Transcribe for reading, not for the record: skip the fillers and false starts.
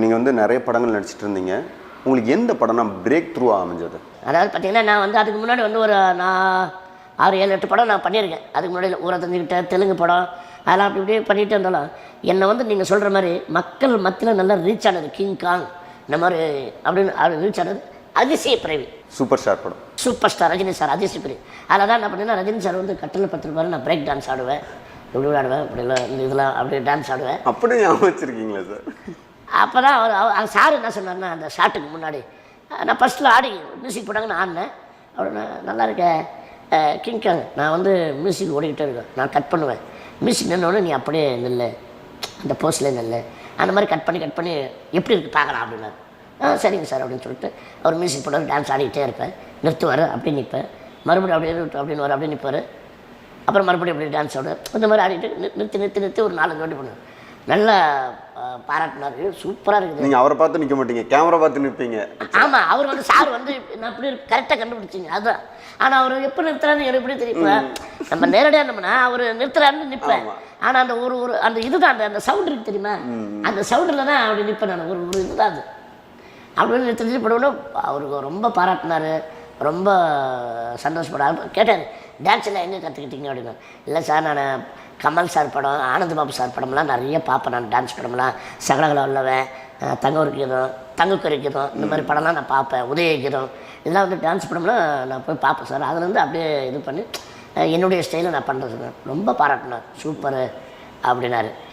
நீங்கள் வந்து நிறைய படங்கள் நடிச்சிட்டு இருந்தீங்க. உங்களுக்கு எந்த படம்னா பிரேக் த்ரூவாக அமைஞ்சது? அதாவது பார்த்தீங்கன்னா, நான் வந்து அதுக்கு முன்னாடி வந்து நான் 6, 7, 8 படம் நான் பண்ணியிருக்கேன். அதுக்கு முன்னாடி ஊரை தெரிஞ்சுக்கிட்ட தெலுங்கு படம் அதெல்லாம் அப்படி இப்படியே பண்ணிகிட்டு இருந்தாலும் என்னை வந்து நீங்கள் சொல்கிற மாதிரி மக்கள் மத்தியில் நல்லா ரீச் ஆனது கிங் காங் இந்த மாதிரி அப்படின்னு ரீச் ஆனது அதிசய பிறவி. சூப்பர் ஸ்டார் படம். சூப்பர் ஸ்டார் ரஜினி சார் அதிசய பிறவி. அதில் தான் என்ன பண்ணீங்கன்னா, ரஜினி சார் வந்து கட்டில் படுத்துருப்பாரு, நான் பிரேக் டான்ஸ் ஆடுவேன், இப்படி ஆடுவேன், இப்படிலாம் இந்த இதெல்லாம் அப்படியே டான்ஸ் ஆடுவேன். அப்படி ஞாபகம் வச்சுருக்கீங்களா சார்? அப்போ தான் அவர் சார் என்ன சொன்னார்னா, அந்த ஷாட்டுக்கு முன்னாடி நான் ஃபஸ்ட்டில் ஆடி மியூசிக் போட்டாங்க, நான் ஆடினேன். அப்படின்னா நல்லா இருக்கேன் கிங்காங், நான் வந்து மியூசிக் ஓடிக்கிட்டே இருக்கேன், நான் கட் பண்ணுவேன், மியூசிக் நின்னோடனே நீ அப்படியே நில்லு, அந்த போஸ்ட்லேயே நில்லு, அந்த மாதிரி கட் பண்ணி எப்படி இருக்குது பார்க்கலாம் அப்படின்னாரு. சரிங்க சார் அப்படின்னு சொல்லிட்டு அவர் மியூசிக் போடுவார், டான்ஸ் ஆடிக்கிட்டே இருப்பேன், நிறுத்துவார், அப்படியே நிற்பேன், மறுபடியும் அப்படியே அப்படின்னு வர அப்படியே நிற்பார், அப்புறம் மறுபடியும் அப்படியே டான்ஸ் ஆடு, இந்த மாதிரி ஆடிட்டு நிறுத்தி ஒரு 4 வாட்டி பண்ணுவேன். நல்லா பாராட்டினார், சூப்பராக இருக்குது. நீங்கள் அவரை பார்த்து நிற்க மாட்டீங்க, கேமரா பார்த்து நிற்பீங்க. ஆமாம், அவர் வந்து சார் வந்து நான் அப்படி கரெக்டாக கண்டுபிடிச்சிங்க அதுதான். ஆனால் அவர் எப்போ நிறுத்துறாருன்னு எனக்கு எப்படி தெரியும்? நம்ம நேரடியாக நம்மனா அவர் நிறுத்துறாருன்னு நிற்பேன். ஆனால் அந்த ஒரு அந்த இதுதான் அந்த சவுண்ட் இருக்கு தெரியுமா, அந்த சவுண்டில் தான் அப்படி நிற்பேன் நான். ஒரு இதுதான் அது. அப்படின்னு நிறுத்தி போடணும். அவருக்கு ரொம்ப பாராட்டினார், ரொம்ப சந்தோஷப்படாரு. கேட்டார், டான்ஸில் எங்கே கற்றுக்கிட்டீங்க அப்படின்னா, இல்லை சார் நான் கமல் சார் படம், ஆனந்த் பாபு சார் படம்லாம் நிறைய பார்ப்பேன், நான் டான்ஸ் படம்லாம், சகலகல உள்ளவன், தங்கக்குறி கீதம் இந்த மாதிரி படம்லாம் நான் பார்ப்பேன், உதய கீதம் இதெல்லாம் வந்து டான்ஸ் படம்லாம் நான் போய் பார்ப்பேன் சார். அதுலேருந்து அப்படியே இது பண்ணி என்னுடைய ஸ்டைலை நான் பண்ணுறது. ரொம்ப பாராட்டினார், சூப்பரு அப்படின்னாரு.